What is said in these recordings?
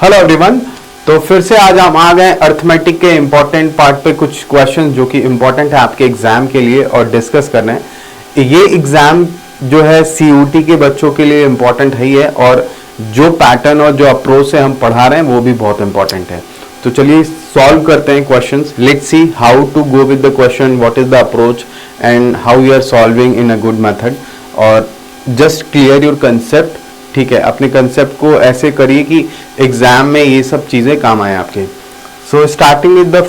Hello everyone. तो फिर से आज हम आ गए अर्थमेटिक के इम्पोर्टेंट पार्ट पे, कुछ क्वेश्चन जो कि इम्पोर्टेंट है आपके एग्जाम के लिए और डिस्कस करना है। ये एग्जाम जो है सीयूटी के बच्चों के लिए इम्पोर्टेंट है ही है, और जो पैटर्न और जो अप्रोच से हम पढ़ा रहे हैं वो भी बहुत इंपॉर्टेंट है। तो चलिए सॉल्व करते हैं questions. Let's see how to go with the question, what is the approach and how you are solving in a good method. और जस्ट क्लियर योर कंसेप्ट, ठीक है। अपने कंसेप्ट को ऐसे करिए कि एग्जाम में ये सब चीजें काम आए आपके। So starting with the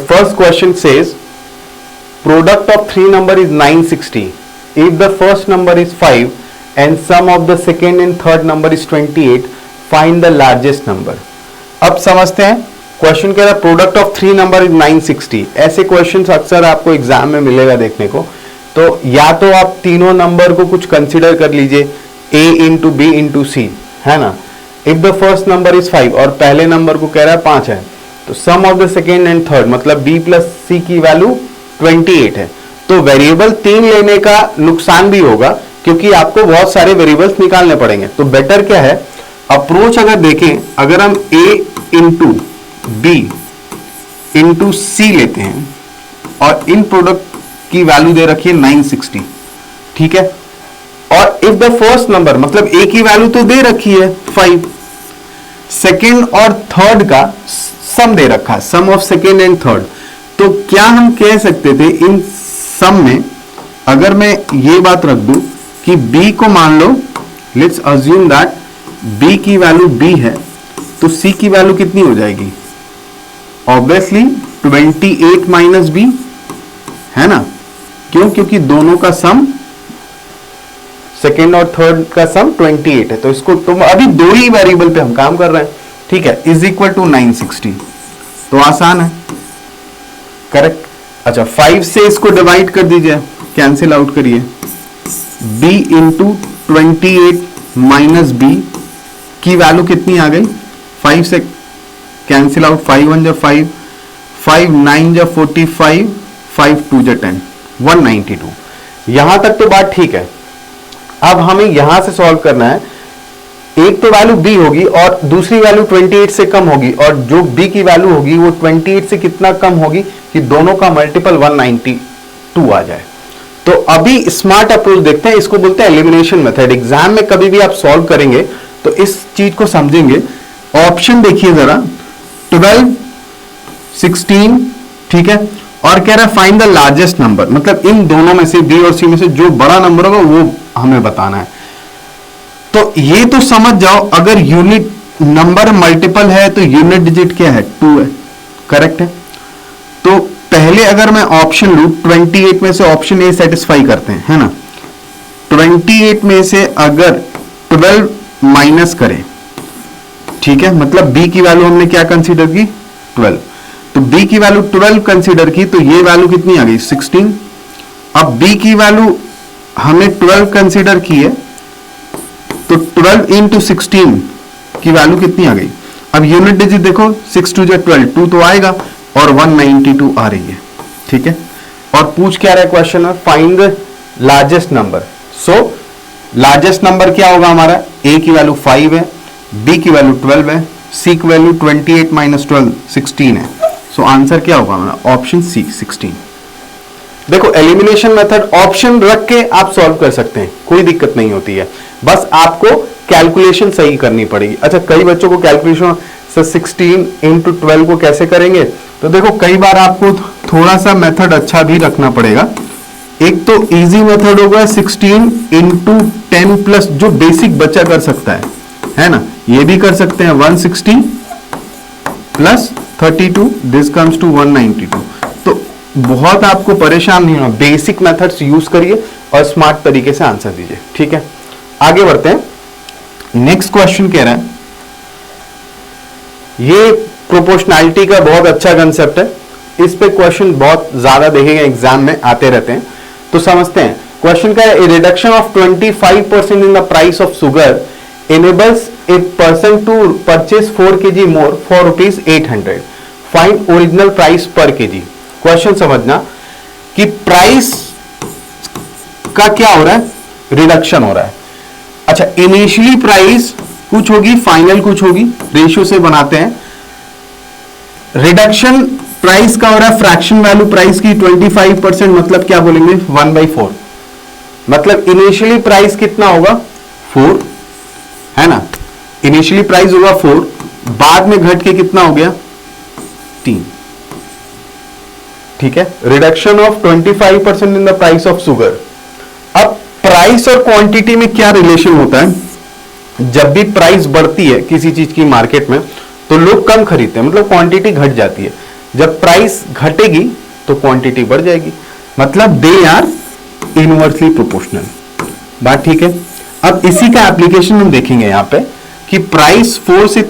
first question says product of 3 number is 960 if the first number is 5 and sum of the second and third number is 28, find the largest number. अब समझते हैं, क्वेश्चन कह रहा है प्रोडक्ट ऑफ 3 नंबर इज 960। ऐसे question अक्सर आपको exam में मिलेगा देखने को। तो या तो आप तीनों नंबर को कुछ कंसीडर कर लीजिए, a इंटू बी इंटू सी, है ना। If the first number is 5 और पहले नंबर को कह रहा है 5 है, तो sum of the second and third मतलब b प्लस सी की वैल्यू 28 है। तो वेरिएबल 3 लेने का नुकसान भी होगा क्योंकि आपको बहुत सारे वेरिएबल्स निकालने पड़ेंगे। तो बेटर क्या है, अप्रोच अगर देखें, अगर हम a इंटू बी इंटू सी लेते हैं और इन प्रोडक्ट की वैल्यू दे रखी है 960, ठीक है। और इफ द फर्स्ट नंबर मतलब ए की वैल्यू तो दे रखी है 5, सेकेंड और थर्ड का सम दे रखा है, सम ऑफ सेकेंड एंड थर्ड। तो क्या हम कह सकते थे इन सम में, अगर मैं ये बात रख दूं कि b को मान लो, लेट्स अज्यूम दैट b की वैल्यू b है, तो c की वैल्यू कितनी हो जाएगी? ऑब्वियसली 28 माइनस b, है ना। क्यों? क्योंकि दोनों का सम, सेकेंड और थर्ड का सम 28 है। तो इसको तुम अभी दो ही वेरिएबल पे हम काम कर रहे हैं, ठीक है। इज इक्वल टू 960, तो आसान है, करेक्ट। अच्छा 5 से इसको डिवाइड कर दीजिए, कैंसिल आउट करिए, b इंटू 28 माइनस b की वैल्यू कितनी आ गई? 5 से कैंसिल आउट, 5 1 जा 5, 5 9 जा 45, 5 2 जा 10, 192। यहां तक तो बात ठीक है। अब हमें यहां से सॉल्व करना है। एक तो वैल्यू b होगी और दूसरी वैल्यू 28 से कम होगी, और जो b की वैल्यू होगी वो 28 से कितना कम होगी कि दोनों का मल्टीपल 192 आ जाए। तो अभी स्मार्ट अप्रोच देखते हैं, इसको बोलते हैं एलिमिनेशन मेथड। एग्जाम में कभी भी आप सॉल्व करेंगे तो इस चीज को समझेंगे। ऑप्शन देखिए जरा, 12 16, ठीक है, और कह रहा है फाइंड द लार्जेस्ट नंबर, मतलब इन दोनों में से बी और सी में से जो बड़ा नंबर होगा वो हमें बताना है। तो ये तो समझ जाओ, अगर यूनिट नंबर मल्टीपल है तो यूनिट डिजिट क्या है? 2 है, करेक्ट है। तो पहले अगर मैं ऑप्शन लूं, 28 में से ऑप्शन ए सेटिस्फाई करते हैं, है ना। 28 में से अगर 12 माइनस करें, ठीक है, मतलब बी की वैल्यू हमने क्या कंसीडर की? 12। तो b की वैल्यू 12 कंसीडर की, तो ये वैल्यू कितनी आ गई? 16। अब b की वैल्यू हमने 12 कंसीडर की है, तो 12 इंटू 16 की वैल्यू कितनी आ गई? अब यूनिट डिजिट देखो, 6 2 12, 2 तो आएगा और 192 आ रही है, ठीक है। और पूछ क्या रहा है क्वेश्चन में? Find the largest number. So largest number क्या होगा हमारा? a की वैल्यू 5 है, b की वैल्यू 12 है, c की वैल्यू 28 माइनस 12 16 है। सो आंसर क्या होगा हमारा? Option C 16। देखो एलिमिनेशन मेथड ऑप्शन रख के आप सॉल्व कर सकते हैं, कोई दिक्कत नहीं होती है, बस आपको कैलकुलेशन सही करनी पड़ेगी। अच्छा कई बच्चों को कैलकुलेशन 16 इंटू 12 को कैसे करेंगे? तो देखो कई बार आपको थोड़ा सा मेथड अच्छा भी रखना पड़ेगा। एक तो इजी मेथड होगा 16 इंटू 10 प्लस, जो बेसिक बच्चा कर सकता है ना। ये भी कर सकते हैं 160 प्लस 32, दिस कम्स टू 192। तो बहुत आपको परेशान नहीं होना, बेसिक मेथड्स यूज करिए और स्मार्ट तरीके से आंसर दीजिए, ठीक है। आगे बढ़ते हैं। नेक्स्ट क्वेश्चन कह रहा है, ये प्रोपोर्शनैलिटी का बहुत अच्छा कंसेप्ट है, इस पे क्वेश्चन बहुत ज्यादा देखेंगे, एग्जाम में आते रहते हैं। तो समझते हैं क्वेश्चन का है, reduction of 25% in the price of sugar enables a person to purchase 4 kg more for rupees 800. Find original price per kg. Question समझना कि प्राइस का क्या हो रहा है? रिडक्शन हो रहा है। अच्छा, इनिशियली प्राइस कुछ होगी, फाइनल कुछ होगी, रेशियो से बनाते हैं। रिडक्शन प्राइस का हो रहा है फ्रैक्शन वैल्यू प्राइस की 25%, मतलब क्या बोलेंगे 1/4, मतलब इनिशियली प्राइस कितना होगा 4, है ना। इनिशियली प्राइस होगा 4, बाद में घट के कितना हो गया 3, ठीक है। Reduction of 25% in the price of sugar. अब प्राइस और क्वांटिटी में क्या रिलेशन होता है, जब भी प्राइस बढ़ती है किसी चीज की मार्केट में तो लोग कम खरीदते हैं, मतलब क्वांटिटी घट जाती है। जब प्राइस घटेगी तो क्वांटिटी बढ़ जाएगी, मतलब दे आर इनवर्सली प्रोपोर्शनल। बात ठीक है। अब इसी का एप्लीकेशन हम देखेंगे यहां पे कि प्राइस 4 से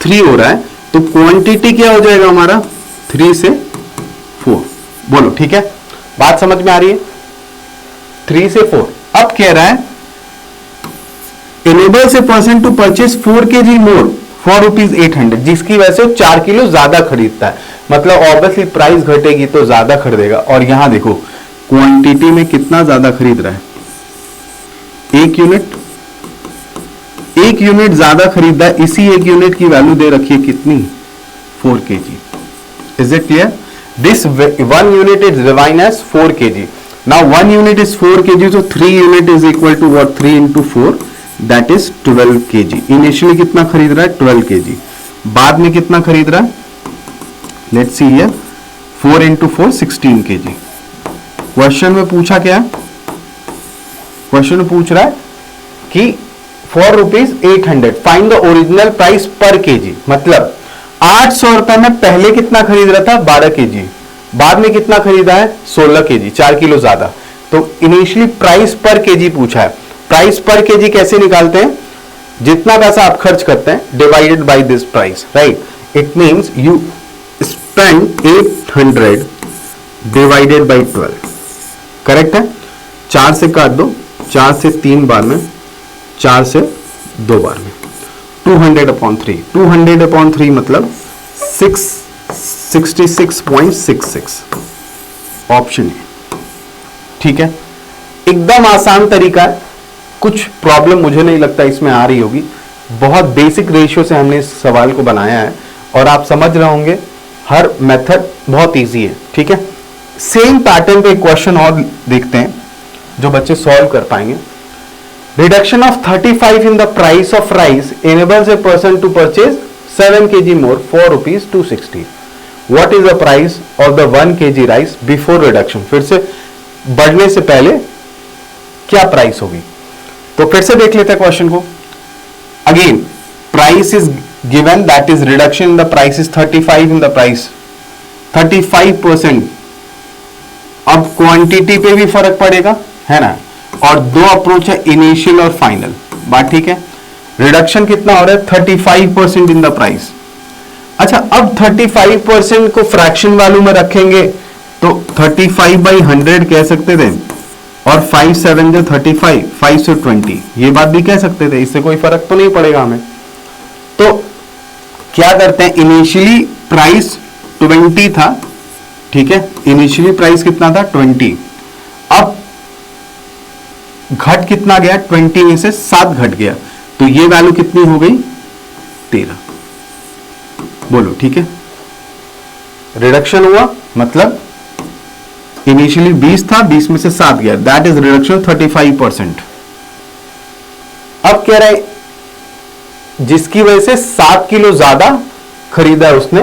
3 हो रहा है तो क्वांटिटी क्या हो जाएगा हमारा 3 से 4। बोलो ठीक है, बात समझ में आ रही है। 3 से 4। अब कह रहा है enables a person to purchase 4 kg more for ₹800, जिसकी वजह से 4 किलो ज्यादा खरीदता है, मतलब ऑब्वियसली प्राइस घटेगी तो ज्यादा खरीदेगा। और यहां देखो क्वांटिटी में कितना ज्यादा खरीद रहा है, 1 यूनिट ज्यादा खरीदा है। इसी 1 यूनिट की वैल्यू दे रखी है कितनी 4 kg। Is it clear? This 1 unit is divide as 4 kg। Now 1 unit is 4 kg, so 3 unit is equal to what 3 into 4, that is 12 kg। Initially कितना खरीद रहा है 12 kg, बाद में कितना खरीद रहा है, let's see here 4 into 4 16 kg। Question में पूछा क्या है, क्वेश्चन में पूछ रहा है कि for ₹800 find the original price पर केजी, मतलब 800 रुपए में पहले कितना खरीद रहा था 12 kg, बाद में कितना खरीदा है 16 kg, 4 किलो ज्यादा। तो इनिशियली प्राइस पर केजी पूछा है। प्राइस पर केजी कैसे निकालते हैं, जितना पैसा आप खर्च करते हैं divided by this price, right. It means you spend 800 divided by 12, correct है। 4 से काट दो, 4 से 3 बार में, 4 से 2 बार में, 200/3, 200/3 मतलब 66.66, ऑप्शन है, ठीक है। एकदम आसान तरीका है, कुछ प्रॉब्लम मुझे नहीं लगता इसमें आ रही होगी। बहुत बेसिक रेशियो से हमने इस सवाल को बनाया है और आप समझ रहे होंगे हर मेथड बहुत इजी है, ठीक है। सेम पैटर्न पे क्वेश्चन और देखते हैं जो बच्चे सॉल्व कर पाएंगे। Reduction of 35 in the price of rice enables a person to purchase 7 kg more for ₹260. What is the price of the 1 kg rice before reduction? फिर से बढ़ने से पहले क्या प्राइस होगी, तो फिर से देख लेते हैं क्वेश्चन को। Again price is given, that is reduction in the price is 35 in the price, 35%। अब क्वांटिटी पे भी फर्क पड़ेगा, है ना। और दो अप्रोच है, इनिशियल और फाइनल, बात ठीक है। रिडक्शन कितना हो रहा है 35% इन द प्राइस। अच्छा, अब 35% को फ्रैक्शन वैल्यू में रखेंगे तो 35/100 कह सकते थे, और 5 7 जो 35, 5 से 20 ये बात भी कह सकते थे, इससे कोई फर्क तो नहीं पड़ेगा हमें। तो क्या करते हैं, इनिशियली प्राइस 20 था, ठीक है, इनिशियली प्राइस कितना था 20। अब घट कितना गया, 20 में से 7 घट गया, तो ये वैल्यू कितनी हो गई 13। बोलो ठीक है, रिडक्शन हुआ, मतलब इनिशियली 20 था, 20 में से 7 गया, दैट इज रिडक्शन 35%। अब कह रहा है जिसकी वजह से 7 किलो ज्यादा खरीदा उसने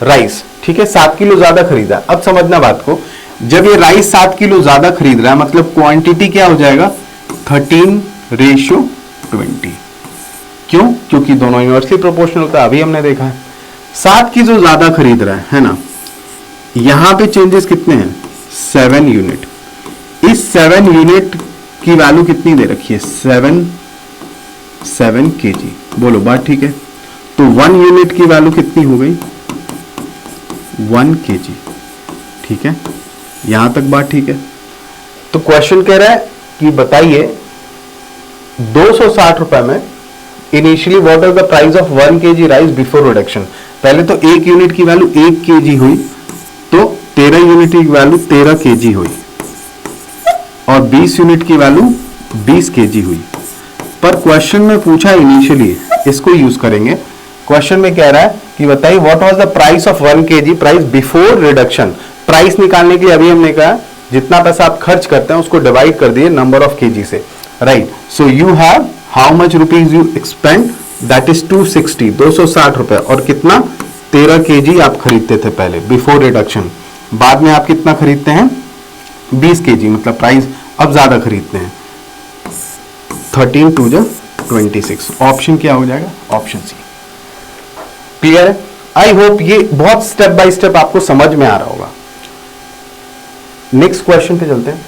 राइस, ठीक है, 7 किलो ज्यादा खरीदा। अब समझना बात को, जब ये राइस 7 किलो ज्यादा खरीद रहा है मतलब क्वांटिटी क्या हो जाएगा 13:20। क्यों? क्योंकि दोनों इनवर्सली प्रोपोर्शनल होता है, अभी हमने देखा है। 7 की जो ज्यादा खरीद रहा है ना, यहां पे चेंजेस कितने हैं 7 यूनिट। इस 7 यूनिट की वैल्यू कितनी दे रखी है 7 kg। बोलो बात ठीक है। तो 1 यूनिट की वैल्यू कितनी हो गई 1 kg, ठीक है, यहां तक बात ठीक है। तो क्वेश्चन कह रहा है कि बताइए 260 रुपए में initially what is the price of 1 kg rice before reduction. पहले तो 1 यूनिट की वैल्यू 1 kg हुई, तो 13 यूनिट की वैल्यू 13 kg हुई, और 20 यूनिट की वैल्यू 20 kg हुई। पर क्वेश्चन में पूछा इनिशियली, इसको यूज करेंगे। क्वेश्चन में कह रहा है कि बताइए what was the price of 1 kg price before reduction. Price निकालने के लिए अभी हमने कहा जितना पैसा आप खर्च करते हैं उसको डिवाइड कर दिए नंबर ऑफ केजी से, right. So you have how much rupees you expand, that is 260, 260 रुपए। और कितना 13 kg आप खरीदते थे पहले बिफोर रिडक्शन, बाद में आप कितना खरीदते हैं 20 kg, मतलब प्राइस अब ज्यादा खरीदते हैं। 13 2 जा 26, ऑप्शन क्या हो जाएगा, ऑप्शन सी। क्लियर है? आई होप ये बहुत स्टेप बाय स्टेप आपको समझ में आ रहा होगा। नेक्स्ट क्वेश्चन पे चलते हैं।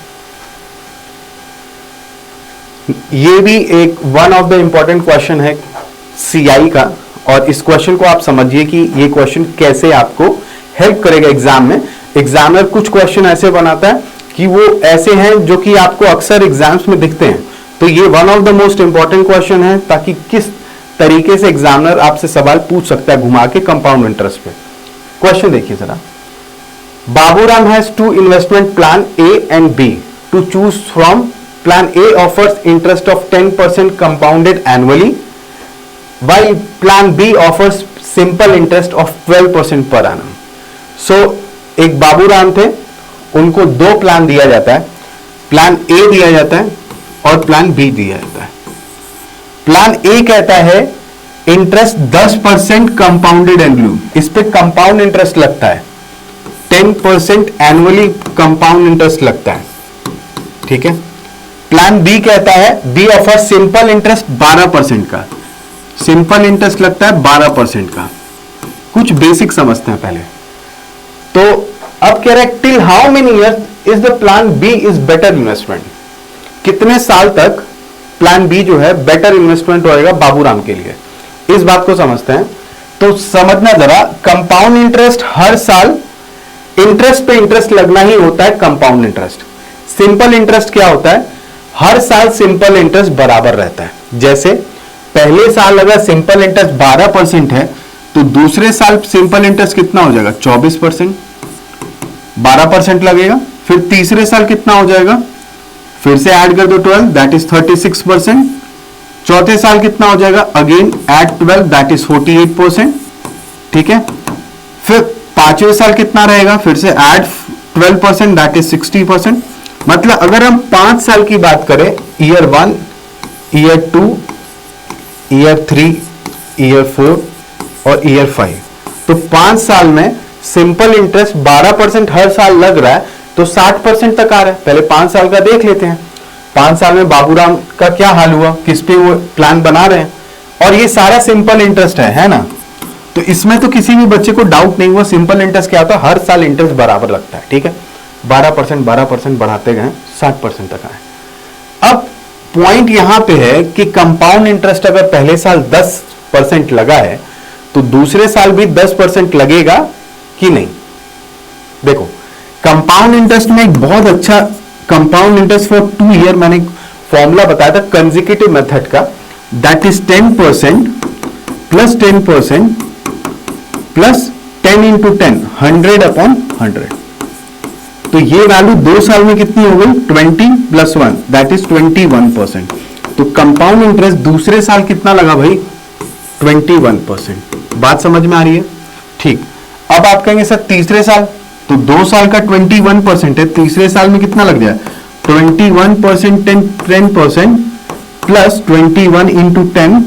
ये भी एक one of the important question है सीआई का, और इस क्वेश्चन को आप समझिए कि ये क्वेश्चन कैसे आपको हेल्प करेगा एग्जाम में। एग्जामिनर कुछ क्वेश्चन ऐसे बनाता है कि वो ऐसे हैं जो कि आपको अक्सर एग्जाम्स में दिखते हैं, तो ये one of the most important question है, ताकि किस तरीके से एग्जामिनर आपसे सवाल पूछ सकता है घुमा के कंपाउंड इंटरेस्ट पे। क्वेश्चन देखिए जरा। Baburam has two investment plan A and B. To choose from, plan A offers interest of 10% compounded annually, while plan B offers simple interest of 12% per annum. So एक बाबूराम थे, उनको दो plan दिया जाता है, प्लान A दिया जाता है और प्लान B दिया जाता है। प्लान A कहता है इंटरेस्ट 10% कंपाउंडेड एनुअली, इस पे कंपाउंड इंटरेस्ट लगता है, 10% एनुअली कंपाउंड इंटरेस्ट लगता है, ठीक है। प्लान बी कहता है बी ऑफर सिंपल इंटरेस्ट 12% का, सिंपल इंटरेस्ट लगता है 12% का। कुछ बेसिक समझते हैं पहले। तो अब कह रहा है till how many years is the plan B is better investment, कितने साल तक प्लान बी जो है बेटर इन्वेस्टमेंट होएगा बाबूराम के लिए, इस बात को समझते हैं। तो समझना जरा, कंपाउंड इंटरेस्ट हर साल इंटरेस्ट पे इंटरेस्ट लगना ही होता है कंपाउंड इंटरेस्ट। सिंपल इंटरेस्ट क्या होता है, हर साल सिंपल इंटरेस्ट बराबर रहता है। जैसे पहले साल अगर सिंपल इंटरेस्ट 12% है तो दूसरे साल सिंपल इंटरेस्ट कितना हो जाएगा 24%, 12% लगेगा। फिर तीसरे साल कितना हो जाएगा, फिर से ऐड कर दो 12, दैट इज 36%। चौथे साल कितना हो जाएगा, अगेन ऐड 12, दैट इज 48%, ठीक है। फिर पांचवें साल कितना रहेगा, फिर से ऐड 12%, दैट इज 60%। मतलब अगर हम 5 साल की बात करें, ईयर 1, ईयर 2, ईयर 3, ईयर 4 और ईयर 5, तो 5 साल में सिंपल इंटरेस्ट 12% हर साल लग रहा है, तो 60% तक आ रहा है। पहले 5 साल का देख लेते हैं, 5 साल में बाबूराम का क्या हाल हुआ, किस पे वो प्लान बना रहे हैं, और ये सारा सिंपल इंटरेस्ट है ना। तो इसमें तो किसी भी बच्चे को डाउट नहीं हुआ, सिंपल इंटरेस्ट क्या होता है, हर साल इंटरेस्ट बराबर लगता है, ठीक है। 12% बढ़ाते गए 60% तक आए। अब पॉइंट यहां पे है कि कंपाउंड इंटरेस्ट अगर पहले साल 10% लगा है तो दूसरे साल भी 10% लगेगा कि नहीं। देखो कंपाउंड इंटरेस्ट में एक बहुत अच्छा कंपाउंड इंटरेस्ट फॉर 2 ईयर मैंने फॉर्मूला बताया था कंसेक्यूटिव मेथड का, that is 10% plus 10% plus 10 into 10, 100/100। तो ये वैल्यू 2 साल में कितनी हो गई, 20 प्लस 1, दैट इज 21%। तो कंपाउंड इंटरेस्ट दूसरे साल कितना लगा भाई, 21%। बात समझ में आ रही है, ठीक। अब आप कहेंगे सर तीसरे साल, तो 2 साल का 21% है, तीसरे साल में कितना लग जाए 21%, 10% plus 21 into 10,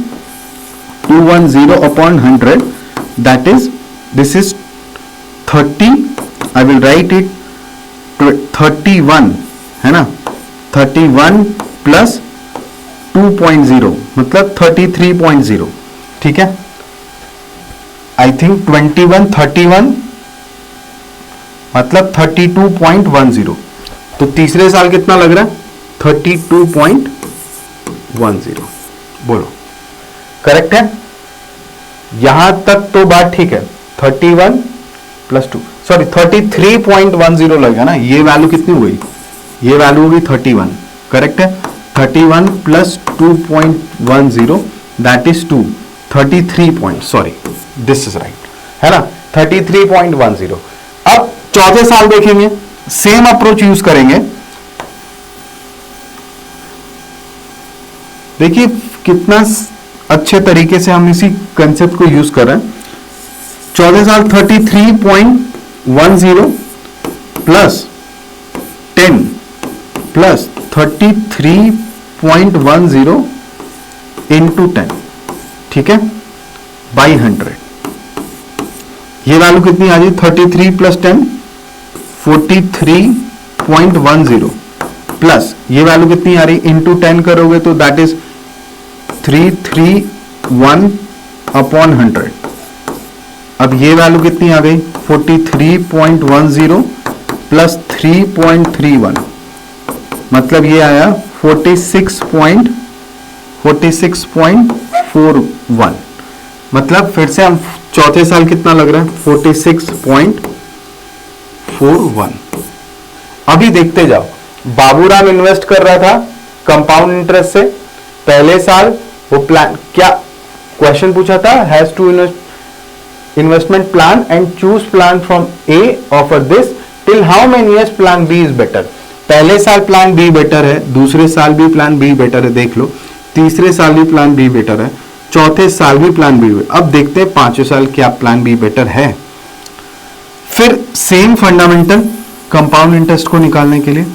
210/100, that is this is 30, I will write it 31 है ना, 31 प्लस 2.0 मतलब 33.0, ठीक है। आई थिंक 31 मतलब 32.10। तो तीसरे साल कितना लग रहा है 32.10। बोलो करेक्ट है, यहां तक तो बात ठीक है। 31 प्लस 2, सॉरी 33.10 लगेगा ना, ये वैल्यू कितनी हो गई, ये वैल्यू होगी 31, करेक्ट है। 31 plus 2.10 that is 2, 33 sorry this is right है ना, 33.10। अब चौथे साल देखेंगे, सेम अप्रोच यूज करेंगे। देखिए कितना अच्छे तरीके से हम इसी कंसेप्ट को यूज कर रहे हैं। 14 साल 33.10 प्लस 10 प्लस 33.10 इंटू 10, ठीक है, बाई 100। ये वैल्यू कितनी आ रही है? 33 प्लस 10 43.10 प्लस ये वैल्यू कितनी आ रही है? इंटू 10 करोगे तो दैट इज 331 अपॉन 100। अब ये वैल्यू कितनी आ गई? 43.10 प्लस 3.31, मतलब ये आया 46.41। मतलब फिर से हम चौथे साल कितना लग रहा है? 46.41। अभी देखते जाओ, बाबूराम इन्वेस्ट कर रहा था कंपाउंड इंटरेस्ट से। पहले साल वो प्लान, क्या क्वेश्चन पूछा था? Has to investment plan and choose plan from A, offer this till how many years plan B is better. पहले साल प्लान बी बेटर है, दूसरे साल भी प्लान बी बेटर है, देख लो, तीसरे साल भी प्लान बी बेटर है, चौथे साल भी प्लान बी। अब देखते हैं पांचवें साल क्या प्लान बी बेटर है। फिर सेम फंडामेंटल कंपाउंड इंटरेस्ट को निकालने के लिए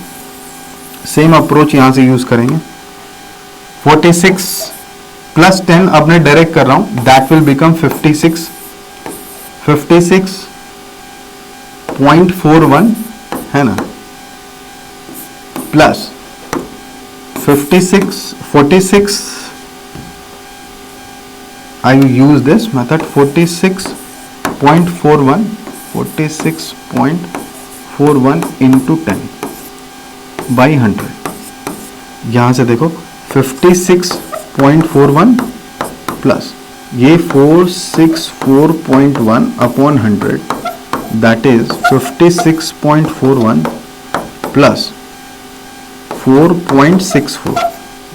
सेम अप्रोच यहां से यूज करेंगे। 46 प्लस 10, अब मैं डायरेक्ट कर रहा हूं, दैट विल बिकम 56.41 है ना, plus 46 I will use this method 46.41 into 10 by 100। यहां से देखो 56.41 प्लस ये 464.1 अपॉन 100, दैट इज 56.41 प्लस 4.64।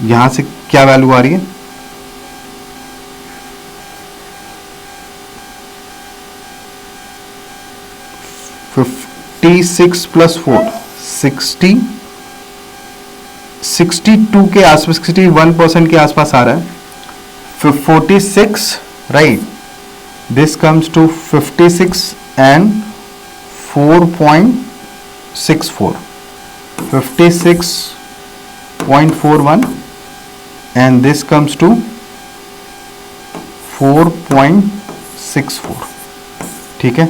यहां से क्या वैल्यू आ रही है? 56 प्लस 4 62 के आसपास, 61% के आसपास आ रहा है। 46, right, this comes to 56 and 4.64, 56.41 and this comes to 4.64, ठीक है।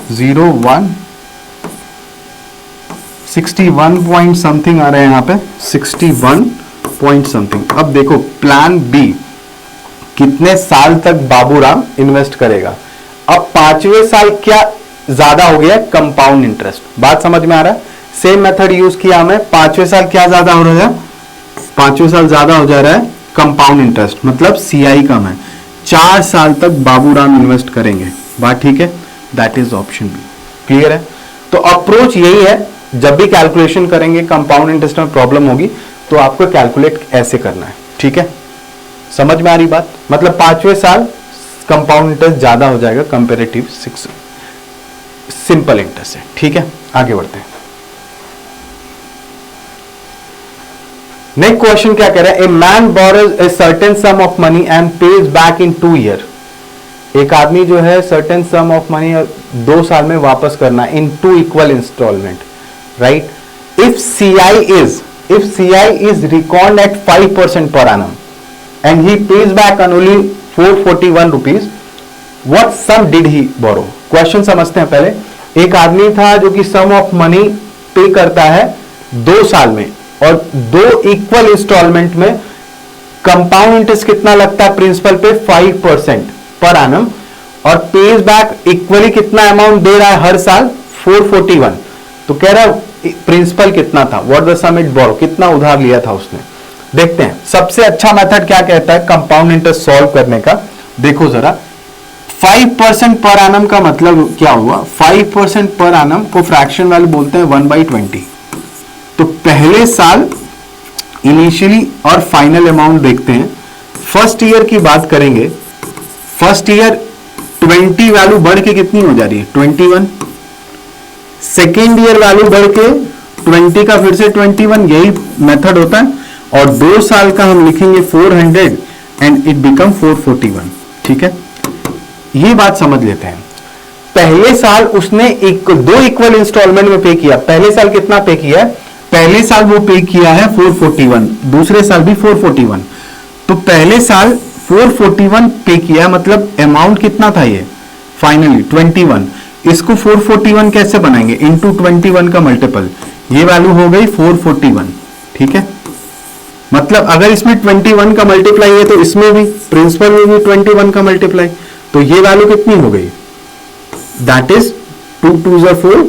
61 पॉइंट समथिंग आ रहे हैं यहाँ पे, 61 पॉइंट समथिंग। अब देखो प्लान बी कितने साल तक बाबूराम इन्वेस्ट करेगा। अब पांचवें साल क्या ज्यादा हो गया? Compound interest. बात समझ में आ रहा है? सेम मेथड यूज किया हमें। पांचवें साल क्या ज्यादा हो रहा है? पांचवें साल ज्यादा हो जा रहा है कंपाउंड इंटरेस्ट, मतलब सीआई कम है। 4 साल तक बाबूराम इन्वेस्ट करेंगे। बात ठीक है? That is option B. Clear है? तो अप्रोच यही है, जब भी कैलकुलेशन करेंगे कंपाउंड इंटरेस्ट में प्रॉब्लम होगी तो आपको कैलकुलेट ऐसे करना है, ठीक है? समझ में आ रही बात? मतलब पांचवें साल कंपाउंड इंटरेस्ट ज्यादा हो जाएगा कंपेरेटिव सिंपल इंटरेस्ट से, ठीक है? आगे बढ़ते हैं। नेक्स्ट क्वेश्चन क्या कह रहा है? A man borrows a certain some of money and page back in 2 year. एक आदमी जो है सर्टेन सम ऑफ मनी 2 साल में वापस करना in 2 equal installment, right? If CI is record at 5% per annum and he pays back only 441 rupees, what sum did he borrow? Question समझते हैं पहले। एक आदमी था जो कि सम ऑफ मनी पे करता है 2 साल में और 2 इक्वल इंस्टॉलमेंट में। कंपाउंड इंटरेस्ट कितना लगता है प्रिंसिपल पे? 5% पर एनम, और पेज बैक इक्वली कितना अमाउंट दे रहा है हर साल? 441। तो कह रहा है प्रिंसिपल कितना था, व्हाट द सम इट बोरो, कितना उधार लिया था उसने। देखते हैं सबसे अच्छा मेथड क्या कहता है कंपाउंड इंटरेस्ट सॉल्व करने का। देखो जरा, 5% पर एनम का मतलब क्या हुआ? 5% पर एनम को फ्रैक्शन वैल्यू बोलते हैं 1/20। तो पहले साल इनिशियली और फाइनल अमाउंट देखते हैं। फर्स्ट ईयर की बात करेंगे। फर्स्ट ईयर 20 वैल्यू बढ़ के कितनी हो जा रही है? 21। सेकेंड ईयर वैल्यू बढ़ के 20 का फिर से 21, यही मेथड होता है। और 2 साल का हम लिखेंगे 400 एंड इट बिकम 441। ठीक है, ये बात समझ लेते हैं। पहले साल उसने दो इक्वल इंस्टॉलमेंट में पे किया। पहले साल कितना पे किया है? पहले साल वो पे किया है 441, दूसरे साल भी 441। तो पहले साल 441 पे किया, मतलब अमाउंट कितना था ये फाइनली 21। इसको 441 कैसे बनाएंगे? इंटू 21 का मल्टीपल, ये वैल्यू हो गई 441। ठीक है, मतलब अगर इसमें 21 का मल्टीप्लाई है तो इसमें भी प्रिंसिपल में भी 21 का मल्टीप्लाई, तो ये वैल्यू कितनी हो गई? That is 2 2 4,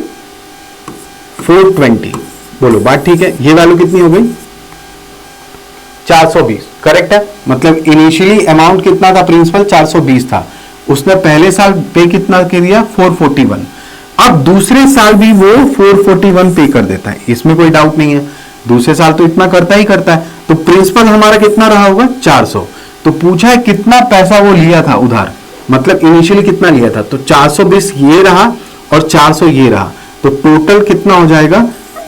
420। बोलो बात ठीक है? ये वैल्यू कितनी हो गई? 420। करेक्ट है, मतलब इनिशियली अमाउंट कितना था? प्रिंसिपल 420 था, उसने पहले साल पे कितना कर दिया? 441। अब दूसरे साल भी वो 441 पे कर देता है, इसमें कोई डाउट नहीं है। दूसरे साल तो इतना करता ही करता है। तो प्रिंसिपल हमारा कितना रहा होगा? 400। तो पूछा है कितना पैसा वो लिया था उधार, मतलब इनिशियली कितना लिया था? तो 420 ये रहा और 400 ये रहा, तो टोटल कितना हो जाएगा?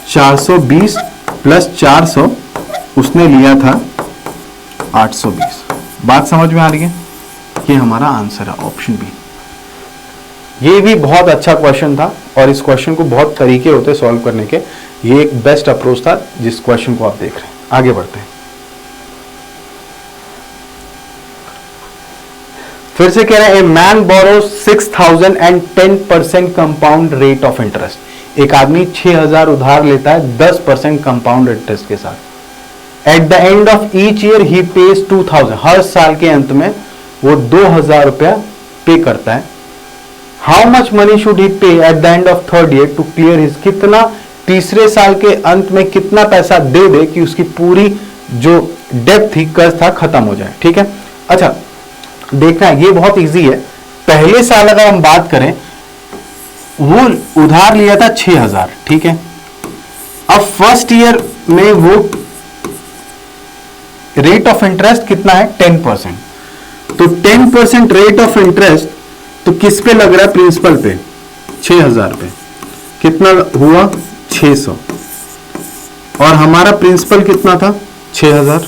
420 प्लस 400 उसने लिया था 820। बात समझ में आ रही है? ये हमारा आंसर है ऑप्शन बी। ये भी बहुत अच्छा क्वेश्चन था और इस क्वेश्चन को बहुत तरीके होते सॉल्व करने के। ये एक बेस्ट अप्रोच था जिस क्वेश्चन को आप देख रहे हैं। आगे बढ़ते हैं, फिर से कह रहे हैं a man borrow 6000 and 10% compound rate of interest. एक आदमी 6000 उधार लेता है 10% कंपाउंड इंटरेस्ट के साथ। Eight the end of each year he page 2000, हर साल के अंत में वो 2000 रुपया पे करता है। How much money should he pay at the end of third year to clear his, कितना तीसरे साल के अंत में कितना पैसा दे दे कि उसकी पूरी जो डेब्ट थी, कर्ज था, खत्म हो जाए। ठीक है, अच्छा देखना है, ये बहुत इजी है। पहले साल अगर हम बात करें, वो उधार लिया था 6000। ठीक है, अब फर्स्ट ईयर में वो रेट ऑफ इंटरेस्ट कितना है? 10%। तो 10% रेट ऑफ इंटरेस्ट तो किस पे लग रहा है? प्रिंसिपल पे, 6000 पे। कितना हुआ? 600। और हमारा प्रिंसिपल कितना था? 6000।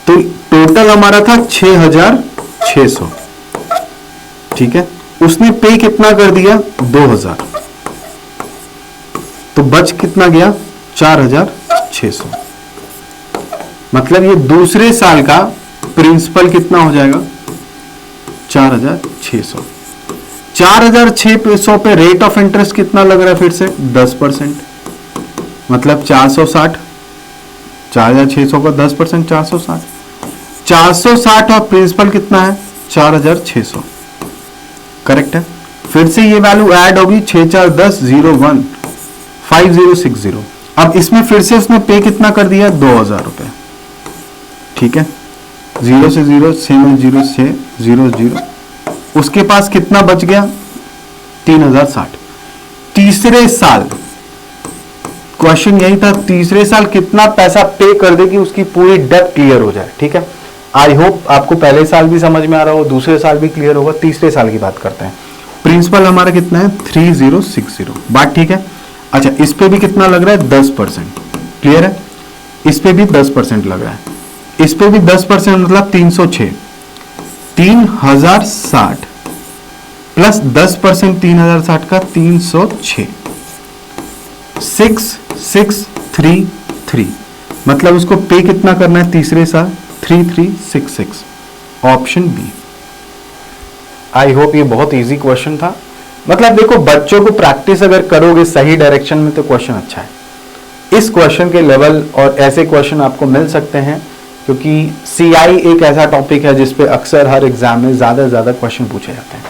तो टोटल हमारा था 6600। ठीक है, उसने पे कितना कर दिया? 2000। तो बच कितना गया? 4600। मतलब ये दूसरे साल का प्रिंसिपल कितना हो जाएगा? 4600। 4600 पे रेट ऑफ इंटरेस्ट कितना लग रहा है? फिर से 10%, मतलब 460। 4600 का 10% 460। 460 और प्रिंसिपल कितना है? 4600। करेक्ट है। फिर से ये वैल्यू ऐड होगी, 6 4 10 0 1 5060। अब इसमें फिर से उसने पे कितना कर दिया? 2000 रुपए। ठीक है, 0 से 0 6 0 6 0 0। उसके पास कितना बच गया? 3060। तीसरे साल क्वेश्चन यही था, तीसरे साल कितना पैसा पे कर दे कि उसकी पूरी डेब्ट क्लियर हो जाए। ठीक है, आई होप आपको पहले साल भी समझ में आ रहा हो, दूसरे साल भी क्लियर होगा। तीसरे साल की बात करते हैं। प्रिंसिपल हमारा कितना है? 3060। बात ठीक है। अच्छा, इस पे भी कितना लग रहा है? 10%। क्लियर है, इस पे भी 10% लग रहा है, इस पे भी 10%, मतलब 306। 3060 प्लस 10% 3060 का 306। 6633, मतलब उसको पे कितना करना है तीसरे साल? 3366। Option B. आई होप ये बहुत इजी क्वेश्चन था। मतलब देखो, बच्चों को प्रैक्टिस अगर करोगे सही डायरेक्शन में तो क्वेश्चन अच्छा है। इस क्वेश्चन के लेवल और ऐसे क्वेश्चन आपको मिल सकते हैं, क्योंकि सीआई एक ऐसा टॉपिक है जिसपे अक्सर हर एग्जाम में ज्यादा से ज्यादा क्वेश्चन पूछे जाते हैं।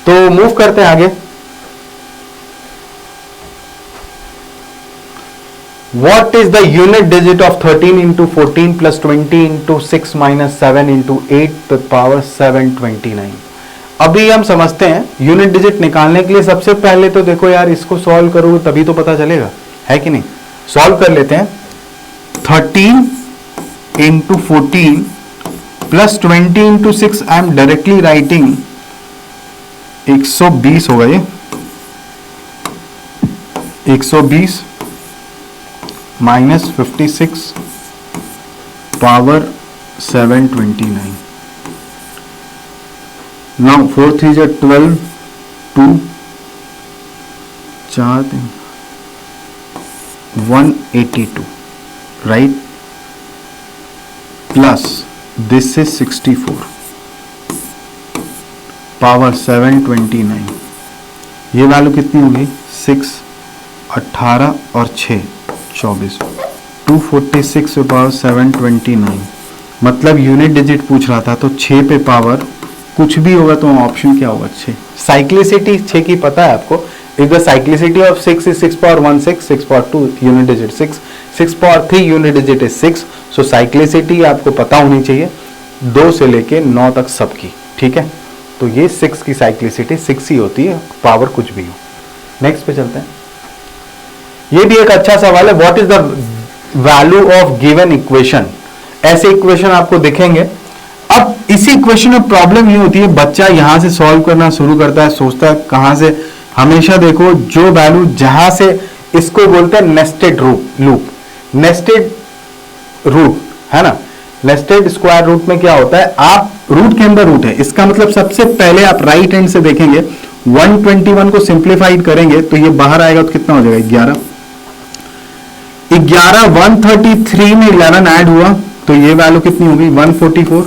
तो मूव करते हैं आगे। What is the unit digit of 13 into 14 plus 20 into 6 minus 7 into 8 to the power 729? अभी हम समझते हैं यूनिट डिजिट निकालने के लिए सबसे पहले तो देखो यार, इसको सॉल्व करोगे तभी तो पता चलेगा, है कि नहीं? सॉल्व कर लेते हैं। 13 into 14 plus 20 into 6, I am directly writing 120 होगा ये, 120 -56 पावर 729। नाउ 4 3 जा 12, 2 4 3 182, right, plus this is 64 power 729। ये वैल्यू कितनी होगी? 6 18 और 6 24, 246 पे पावर 729। मतलब यूनिट डिजिट पूछ रहा था, तो 6 पे पावर कुछ भी होगा तो ऑप्शन क्या होगा? 6। साइक्लिसिटी 6 की पता है आपको? If the cyclicity of 6 is 6 power 1 6, 6 power 2 unit digit 6, 6 power 3 unit digit is 6। So cyclicity आपको पता होनी चाहिए 2 से लेके 9 तक सबकी, ठीक है? तो ये 6 की साइक्लिसिटी 6 ही होती है, पावर कुछ भी हो। नेक्स्ट पे चलते हैं। ये भी एक अच्छा सवाल है, what is the value of given equation? ऐसे इक्वेशन आपको दिखेंगे। अब इसी इक्वेशन में प्रॉब्लम ये होती है, बच्चा यहां से सॉल्व करना शुरू करता है, सोचता है कहां से। हमेशा देखो जो वैल्यू जहां से, इसको बोलते हैं नेस्टेड लूप, नेस्टेड रूट, है ना? नेस्टेड स्क्वायर रूट में क्या होता है, आप रूट के अंदर रूट है, इसका मतलब सबसे पहले आप राइट हैंड से देखेंगे 121 को सिंप्लीफाइड करेंगे तो ये बाहर आएगा तो कितना हो जाएगा? 11। 133 में 11 ऐड हुआ तो ये वैल्यू कितनी होगी? 144।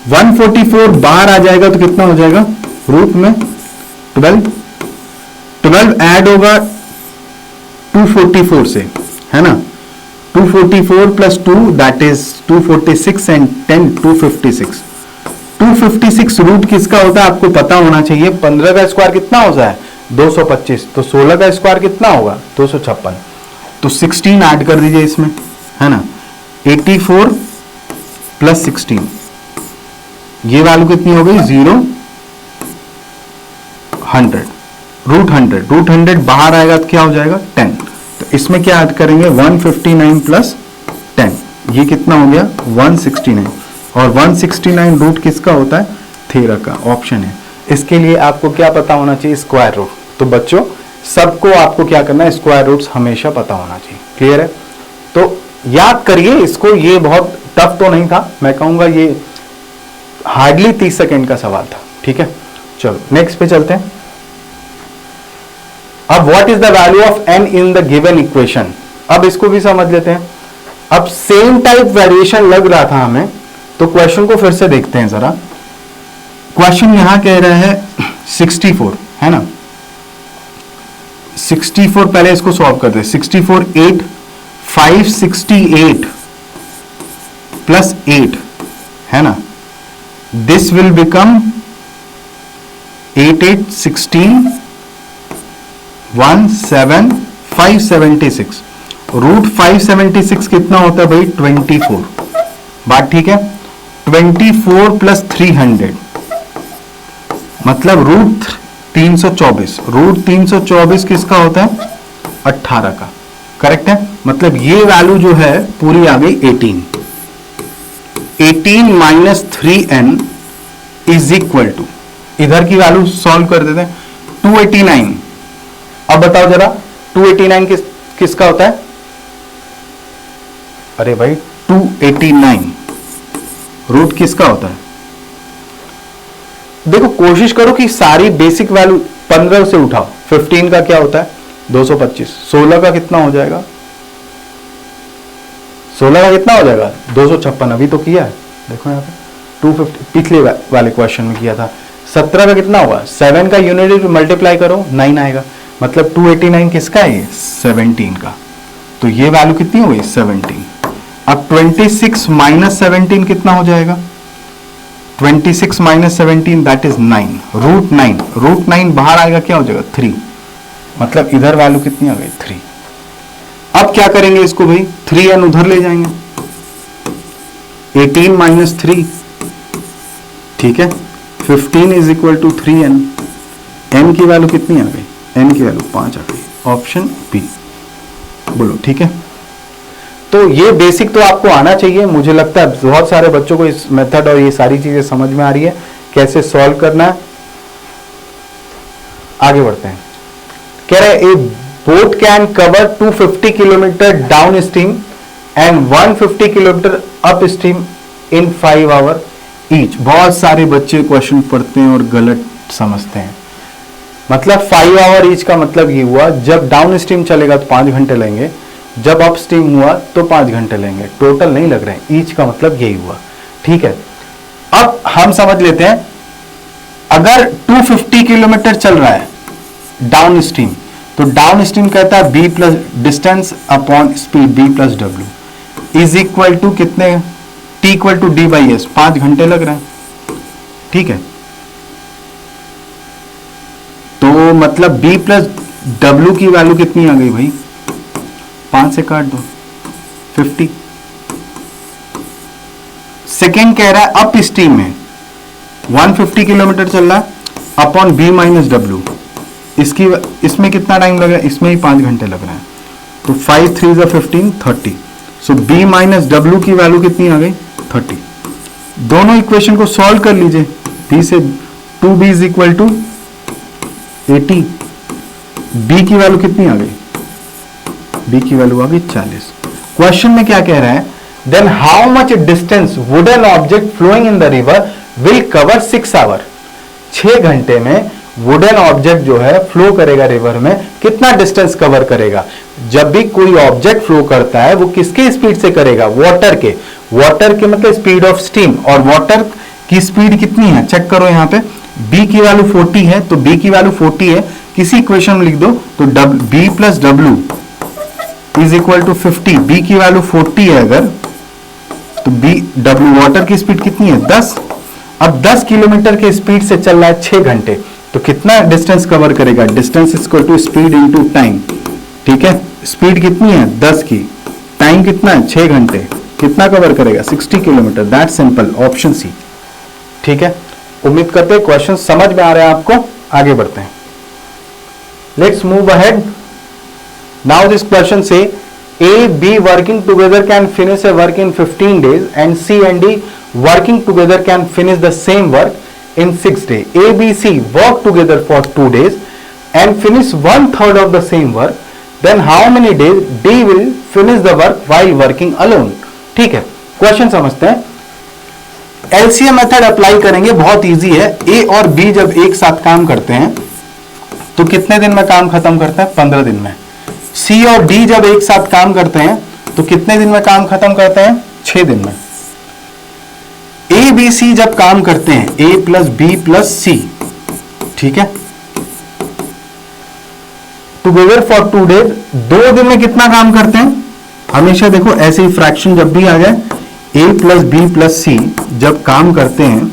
144 बाहर आ जाएगा तो कितना हो जाएगा? रूट में 12 ऐड होगा 244 से, है ना? 244 plus 2 that is 246 and 10 256। 256 root किसका होता है आपको पता होना चाहिए। 15 का स्क्वायर कितना होता है? 225। तो 16 का स्क्वायर कितना होगा? 256। तो 16 ऐड कर दीजिए इसमें, है ना? 84 प्लस 16, ये वैल्यू कितनी हो गई? 0 100। रूट 100 बाहर आएगा तो क्या हो जाएगा? 10। तो इसमें क्या ऐड करेंगे? 159 प्लस 10, ये कितना हो गया? 169। और 169 रूट किसका होता है? थीटा का। ऑप्शन है। इसके लिए आपको क्या पता होना चाहिए? Square root. तो बच्चों सबको आपको क्या करना है? स्क्वायर रूट्स हमेशा पता होना चाहिए। क्लियर है? तो याद करिए इसको, ये बहुत टफ तो नहीं था, मैं कहूंगा ये हार्डली 30 सेकेंड का सवाल था, ठीक है? चलो नेक्स्ट पे चलते हैं। अब what is the value of n in the given equation? अब इसको भी समझ लेते हैं। अब सेम टाइप वेरिएशन लग रहा था हमें, तो क्वेश्चन को फिर से देखते हैं जरा। क्वेश्चन यहां कह रहा है 64, है ना? 64 पहले इसको सॉल्व करते हैं। 64 8 568 प्लस 8, है ना? This will become 8 8 16 17 576। रूट 576 कितना होता है भाई? 24। बात ठीक है? 24 प्लस 300 मतलब रूट 324। रूट 324 किसका होता है? 18 का। करेक्ट है? मतलब ये वैल्यू जो है पूरी आ गई 18। 18 minus 3n is equal to, इधर की वैल्यू सॉल्व कर देते हैं, 289। अब बताओ जरा 289 किसका होता है? अरे भाई 289 रूट किसका होता है? देखो कोशिश करो कि सारी बेसिक वैल्यू 15 से उठाओ। 15 का क्या होता है? 225। 16 का कितना हो जाएगा? 16 का कितना हो जाएगा? 256। अभी तो किया है, देखो यहाँ पे 250 पिछले वाले क्वेश्चन में किया था। 17 का कितना होगा? 7 का यूनिट मल्टीप्लाई करो 9 आएगा। मतलब 289 किसका है? ये 17 का। तो ये वैल्यू कितनी हो गई? 17। अब 26 माइनस 17 कितना हो जाएगा? 26 minus 17 that is 9। Root 9, root 9 बाहर आएगा क्या हो जाएगा? 3। मतलब इधर वैल्यू कितनी आ गई? 3। अब क्या करेंगे इसको भाई? 3n उधर ले जाएंगे। 18 माइनस 3, ठीक है? 15 is equal to 3n। n की वैल्यू कितनी आ गई? n की वैल्यू 5 आ गई। Option B. बोलो ठीक है? तो ये बेसिक तो आपको आना चाहिए। मुझे लगता है बहुत सारे बच्चों को इस मेथड और ये सारी चीजें समझ में आ रही है, कैसे सॉल्व करना है। आगे बढ़ते हैं। कह रहे boat can cover 250 kilometre downstream and 150 kilometre upstream in 5 hour each. बहुत सारे बच्चे क्वेश्चन पढ़ते हैं और गलत समझते हैं। मतलब 5 आवर ईच का मतलब ये हुआ, जब डाउन स्ट्रीम चलेगा तो 5 घंटे लेंगे, जब अप स्ट्रीम हुआ तो 5 घंटे लेंगे, टोटल नहीं लग रहे हैं। ईच का मतलब यही हुआ, ठीक है। अब हम समझ लेते हैं, अगर 250 किलोमीटर चल रहा है डाउन स्ट्रीम, तो डाउन स्ट्रीम कहता है b plus distance upon speed b plus W is equal to कितने, t equal to d by s, 5 घंटे लग रहे हैं, ठीक है। तो मतलब b प्लस डब्ल्यू की वैल्यू कितनी आ गई भाई, 5 से काट दो 50। सेकेंड कह रहा है अप स्ट्रीम में 150 किलोमीटर चल रहा है अपॉन b माइनस डब्ल्यू, इसमें कितना टाइम लग रहा है, इसमें ही 5 घंटे लग रहे हैं। तो 5 3 15 30, सो b माइनस डब्ल्यू की वैल्यू कितनी आ गई 30। दोनों इक्वेशन को सॉल्व कर लीजिए, b से 2b is equal to 80, b की वैल्यू कितनी आ गई, b की वैल्यू आ गई 40। क्वेश्चन में क्या कह रहा है, then how much distance would an object flowing in the river will cover 6 hour. 6 घंटे में वुडन ऑब्जेक्ट जो है फ्लो करेगा रिवर में, कितना डिस्टेंस कवर करेगा। जब भी कोई ऑब्जेक्ट फ्लो करता है वो किसके स्पीड से करेगा, वाटर के। वाटर के मतलब स्पीड ऑफ स्टीम, और वाटर की स्पीड कितनी है चेक करो यहाँ पे, b की वैल्यू 40 है, तो b की वैल्यू 40 है, किसी इक्वेशन में लिख दो, तो b plus W is equal to 50। b की वैल्यू 40 है अगर, तो b डब्ल्यू वाटर की स्पीड कितनी है 10। अब 10 किलोमीटर के स्पीड से चल रहा है 6 घंटे, तो कितना डिस्टेंस कवर करेगा, distance equal to speed into time, ठीक है। स्पीड कितनी है 10 की, टाइम कितना है 6 घंटे, कितना कवर करेगा 60 किलोमीटर। दैट सिंपल, ऑप्शन सी, ठीक है। उम्मीद करते हैं क्वेश्चन समझ में आ रहे हैं आपको, आगे बढ़ते हैं। Let's move ahead. Now this question से A, B working together can finish a work in 15 days and C and D working together can finish the same work in 6 days. A, B, C work together for 2 days and finish 1/3 of the same work. Then how many days D will finish the work while working alone? ठीक है, question समझते हैं। LCM method apply करेंगे, बहुत easy है। A और B जब एक साथ काम करते हैं तो कितने दिन में काम खत्म करते हैं, 15 दिन में। C और D जब एक साथ काम करते हैं तो कितने दिन में काम खत्म करते हैं, 6 दिन में। A, B, C जब काम करते हैं, A plus B plus C, ठीक है, टुगेदर फॉर 2 डेज, 2 दिन में कितना काम करते हैं। हमेशा देखो ऐसे ही फ्रैक्शन जब भी आ जाए, A plus B plus C जब काम करते हैं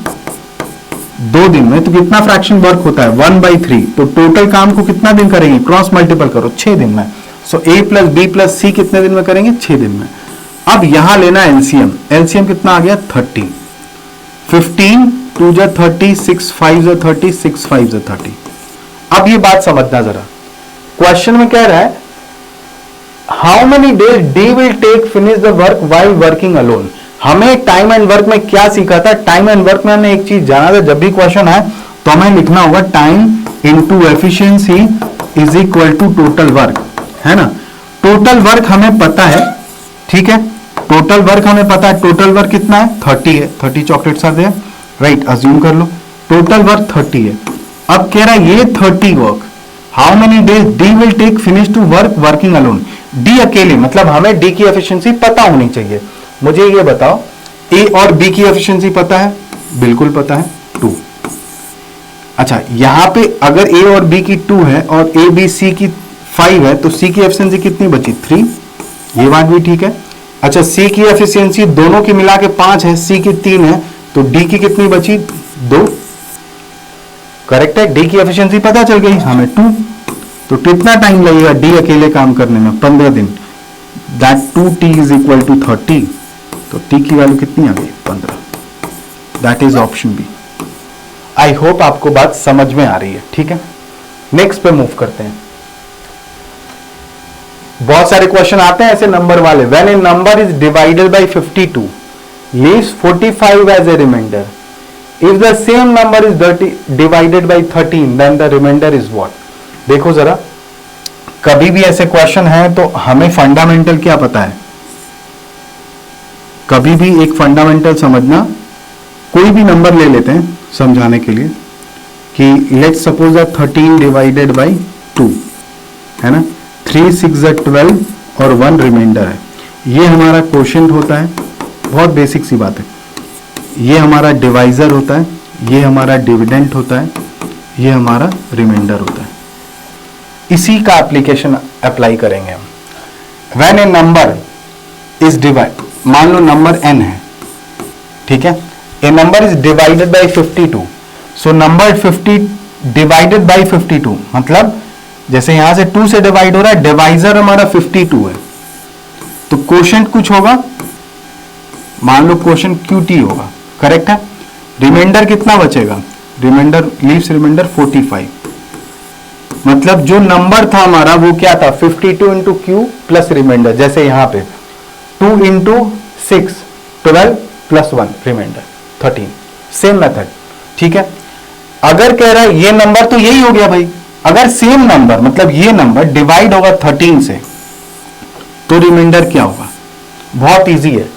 2 दिन में, तो कितना फ्रैक्शन वर्क होता है 1/3। तो टोटल काम को कितना दिन करेंगे, क्रॉस मल्टीपल करो, 6 दिन में। सो A plus B plus C कितने दिन में करेंगे, 6 दिन में। अब यहां लेना एलसीएम, एलसीएम कितना आ गया 30, 15 2 जा 30, 6 5 जा 30, 6 5 जा 30। अब ये बात समझना जरा, क्वेश्चन में कह रहा है how many days D will take finish the work while working alone. हमें टाइम एंड वर्क में क्या सीखा था, टाइम एंड वर्क में हमने एक चीज जाना था, जब भी क्वेश्चन है तो हमें लिखना होगा time into efficiency is equal to total work, है ना। टोटल वर्क हमें पता है, ठीक है, टोटल वर्क हमें पता है। टोटल वर्क कितना है 30 है, 30 चॉकलेट्स आते हैं, राइट, अज्यूम कर लो टोटल वर्क 30 है। अब कह रहा है ये 30 work how many days D will take finish to work working alone. D अकेले, मतलब हमें डी की एफिशिएंसी पता होनी चाहिए। मुझे ये बताओ ए और बी की एफिशिएंसी पता है, बिल्कुल पता है 2। अच्छा, यहां पे अगर ए और बी की 2 है और ए बी सी की 5 है, तो सी की एफिशिएंसी कितनी बची 3, ये बात भी ठीक है। अच्छा, सी की एफिशिएंसी दोनों की मिला के 5 है, सी की 3 है, तो डी की कितनी बची 2, करेक्ट है। डी की एफिशिएंसी पता चल गई हमें 2, तो कितना टाइम लगेगा डी अकेले काम करने में, 15 दिन। That 2t is equal to 30, तो t की वैल्यू कितनी आ गई 15। That is option B. I hope आपको बात समझ में आ रही है, ठीक है। नेक्स्ट पे मूव करते हैं। बहुत सारे क्वेश्चन आते हैं ऐसे नंबर वाले। When a number is divided by 52 leaves 45 as a remainder, if the same number is divided by 13 then the remainder is what. देखो जरा, कभी भी ऐसे क्वेश्चन है तो हमें फंडामेंटल क्या पता है, कभी भी एक फंडामेंटल समझना, कोई भी नंबर ले लेते हैं समझाने के लिए कि लेट्स सपोज 13 डिवाइडेड बाई 2 है ना, 3 6 12 और 1 रिमाइंडर है, ये हमारा क्वोशिएंट होता है, बहुत बेसिक सी बात है, ये हमारा डिवाइजर होता है, ये हमारा डिविडेंड होता है, ये हमारा रिमाइंडर होता है। इसी का एप्लीकेशन अप्लाई करेंगे हम। When a number is divide, मान लो नंबर n है, ठीक है, a number is divided by 52, so number 50 divided by 52 मतलब जैसे यहां से 2 से डिवाइड हो रहा है, डिवाइजर हमारा 52 है, तो क्वोशिएंट कुछ होगा, मान लो क्वोशिएंट QT होगा, करेक्ट है। रिमाइंडर कितना बचेगा, रिमाइंडर लीव्स रिमाइंडर 45, मतलब जो नंबर था हमारा वो क्या था 52 इंटू क्यू प्लस रिमाइंडर, जैसे यहां पे 2 into 6 12 plus 1 remainder 13, same method, ठीक है। अगर कह रहा है ये नंबर तो यही हो गया भाई, अगर सेम नंबर मतलब ये नंबर डिवाइड होगा 13 से तो रिमाइंडर क्या होगा, बहुत इजी है।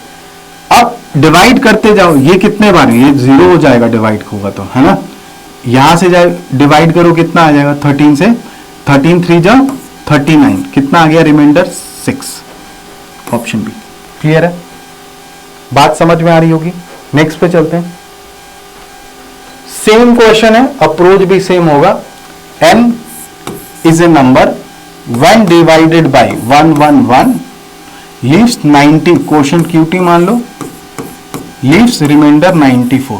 अब डिवाइड करते जाओ, ये कितने बार, ये 0 हो जाएगा डिवाइड होगा तो, है ना, यहां से जाए डिवाइड करो कितना आ जाएगा 13 से, 13 3 जा 39, कितना आ गया रिमाइंडर 6, ऑप्शन बी। क्लियर है, बात समझ में आ रही होगी। नेक्स्ट पे चलते हैं, सेम क्वेश्चन है, अप्रोच भी सेम होगा। n is a number when divided by 111 leaves 90, quotient QT मान लो, leaves reminder 94,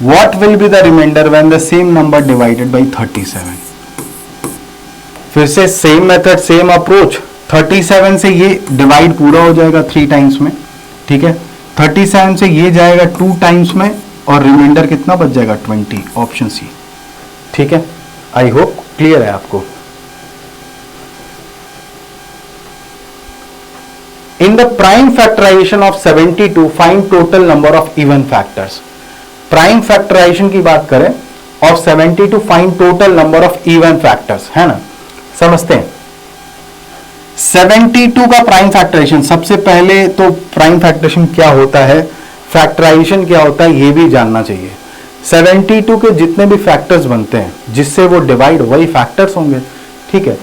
what will be the remainder when the same number divided by 37? फिर से सेम मेथड सेम अप्रोच, 37 से ये divide पूरा हो जाएगा 3 टाइम्स में, ठीक है, 37 से ये जाएगा 2 टाइम्स में और रिमाइंडर कितना बच जाएगा 20, ऑप्शन सी, ठीक है। आई होप क्लियर है आपको। In the prime factorisation of 72 find total number of even factors. Prime factorisation की बात करें और 72 find total number of even factors, है ना, समझते हैं। 72 का प्राइम फैक्टराइजेशन, सबसे पहले तो प्राइम फैक्टराइजेशन क्या होता है, फैक्टराइजेशन क्या होता है, ये भी जानना चाहिए। 72 के जितने भी फैक्टर्स बनते हैं जिससे वो डिवाइड, वही फैक्टर्स होंगे, ठीक है।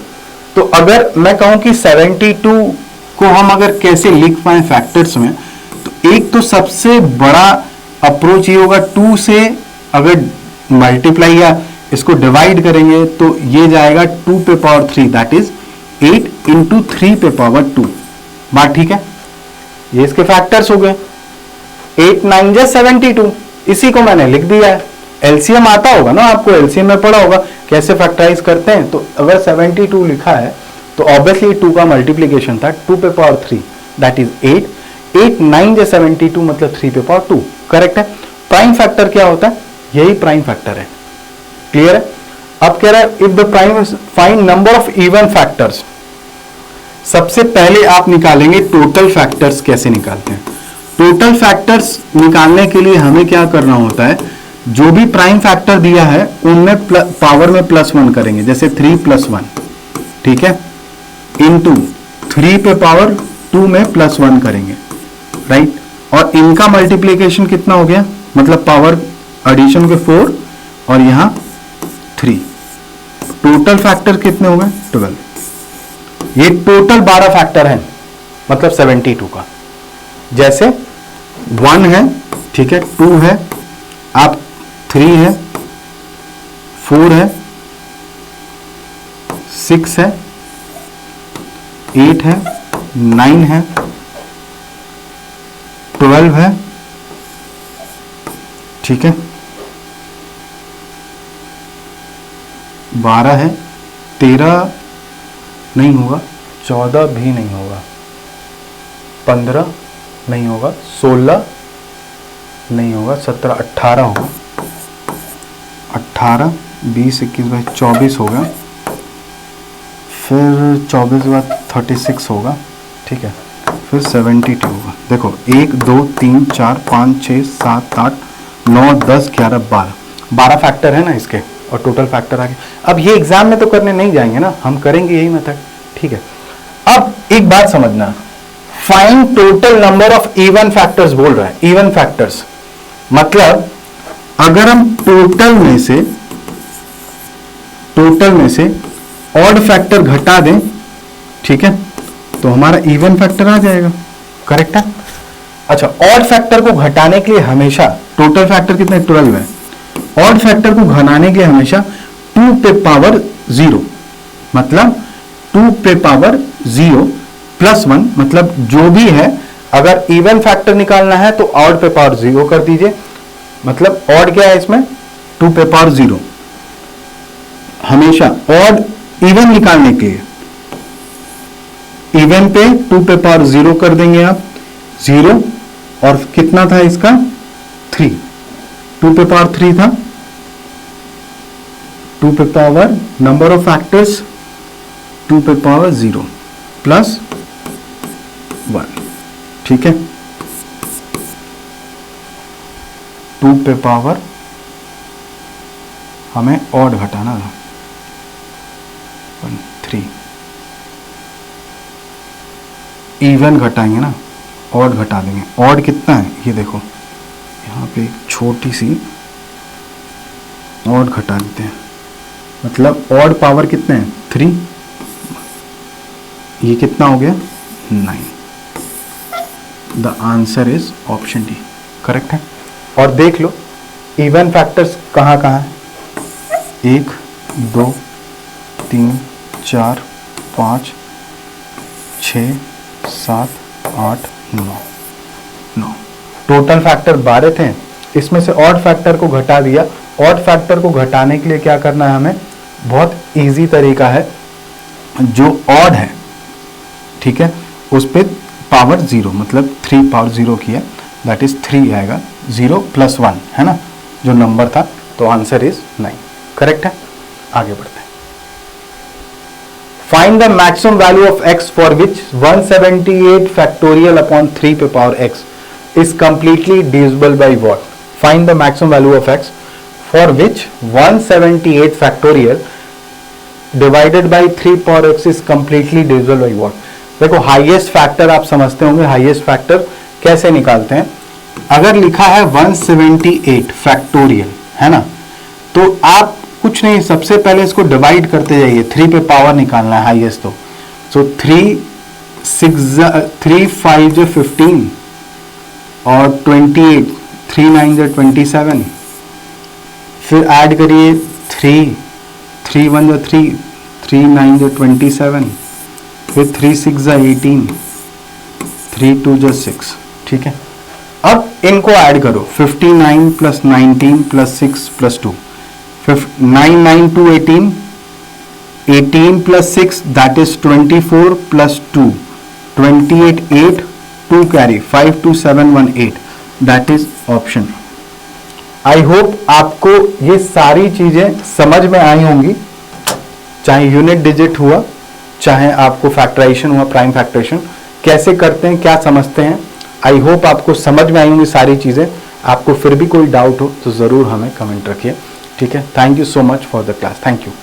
तो अगर मैं कहूं कि 72 को हम अगर कैसे लिख पाए फैक्टर्स में, तो एक तो सबसे बड़ा अप्रोच ये होगा, 2 से अगर मल्टीप्लाई या इसको डिवाइड करेंगे तो ये जाएगा 2 पे पावर 3, दैट इज 8 इंटू 3 पे पावर 2, बात ठीक है। ये इसके फैक्टर्स हो गए, 8 9 जा 72, इसी को मैंने लिख दिया है। एलसीएम आता होगा ना आपको, एलसीएम में पढ़ा होगा कैसे फैक्टराइज करते हैं, तो अगर 72 लिखा है तो ऑब्वियसली 2 का मल्टीप्लीकेशन था 2 पे पावर 3, दैट इज 8 8 9 जा 72 मतलब 3 पे पावर 2, करेक्ट है। प्राइम फैक्टर क्या होता है, यही प्राइम फैक्टर है, क्लियर है। अब कह रहा है if the prime find number of even factors, सबसे पहले आप निकालेंगे टोटल फैक्टर्स। कैसे निकालते हैं टोटल फैक्टर्स, निकालने के लिए हमें क्या करना होता है, जो भी प्राइम फैक्टर दिया है उनमें पावर में +1 करेंगे, जैसे 3 + 1, ठीक है, इंटू 3 पे पावर 2 में +1 करेंगे, राइट। और इनका मल्टीप्लीकेशन कितना हो गया, मतलब पावर एडिशन के 4 और यहां 3, टोटल फैक्टर कितने हो गए 12। ये टोटल 12 फैक्टर है, मतलब 72 का। जैसे 1 है, ठीक है, 2 है, आप 3 है, 4 है, 6 है, 8 है, 9 है, 12 है, ठीक है, 12 है, 13 नहीं होगा, 14 भी नहीं होगा, 15 नहीं होगा, 16 नहीं होगा, 17 18 होगा, 18 20 21 22 24 होगा, फिर 24 के बाद 36 होगा, ठीक है, फिर 72 होगा। देखो 1 2 3 4 5 6 7 8 9 10 11 12 फैक्टर है ना इसके, और टोटल फैक्टर आ गया। अब ये एग्जाम में तो करने नहीं जाएंगे ना, हम करेंगे यही मेथड, ठीक है। अब एक बात समझना, find total number of even factors बोल रहा है। इवन फैक्टर्स मतलब अगर हम टोटल में से ऑड फैक्टर घटा दें, ठीक है, तो हमारा इवन फैक्टर आ जाएगा, करेक्ट है। अच्छा, ऑड फैक्टर को घटाने के लिए हमेशा, टोटल फैक्टर कितने 12 है, ऑड फैक्टर को घटाने के लिए हमेशा 2 पे पावर 0 मतलब 2 पे पावर 0 प्लस 1 मतलब जो भी है, अगर इवन फैक्टर निकालना है तो ऑड पे पावर 0 कर दीजिए, मतलब ऑड क्या है इसमें 2 पे पावर 0। हमेशा ऑड इवन निकालने के लिए इवन पे 2 पे पावर 0 कर देंगे आप, 0 और कितना था इसका 3, 2 पे पावर 3 था, 2 पे पावर नंबर ऑफ फैक्टर्स 2 पे पावर 0 प्लस 1, ठीक है, 2 पे पावर हमें ऑड घटाना था 1 3, इवन घटाएंगे ना, ऑड घटा देंगे। ऑड कितना है ये देखो, यहाँ पे छोटी सी ऑड घटा देते हैं, मतलब ऑड पावर कितने हैं 3, ये कितना हो गया 9। The answer is option D, correct है। और देख लो इवन फैक्टर्स कहाँ कहाँ है, 1 2 3 4 5 6 7 8 9। टोटल फैक्टर 12 थे, इसमें से ऑड फैक्टर को घटा दिया। ऑड फैक्टर को घटाने के लिए क्या करना है हमें, बहुत इजी तरीका है, जो ऑड है, ठीक है, उस पर पावर 0 मतलब 3 पावर 0 किया, दैट इज 3 आएगा, 0 प्लस 1 है ना जो नंबर था, तो आंसर इज 9, करेक्ट है। आगे बढ़ते हैं। Find the maximum value of x for which 178 factorial upon 3 पे power x is completely divisible by what? Find the maximum value of x for which 178 factorial divided by 3 power x is completely divisible by what? देखो highest factor आप समझते होंगे, highest factor कैसे निकालते हैं। अगर लिखा है 178 फैक्टोरियल है ना, तो आप कुछ नहीं, सबसे पहले इसको डिवाइड करते जाइए, 3 पे पावर निकालना है हाईएस्ट, तो सो 3 5 जो 15 और 28, 3 9 जो 27, फिर ऐड करिए 3 1 जो 3 9 जो 27, फिर 3 6 जो 18, 3 2 जो 6, ठीक है। अब इनको ऐड करो, 59 plus 19 plus 6 plus 2, 9 9 2 18, 18 plus 6 that is 24 plus 2, 28 8, 2 carry 5 2 7 1 8, that is option। I hope आपको ये सारी चीजें समझ में आई होंगी, चाहे यूनिट डिजिट हुआ, चाहे आपको फैक्टराइजेशन हुआ, प्राइम फैक्टराइजेशन कैसे करते हैं, क्या समझते हैं। आई होप आपको समझ में आई होंगी सारी चीजें। आपको फिर भी कोई डाउट हो तो जरूर हमें कमेंट रखिए, ठीक है। Thank you so much for the class, thank you.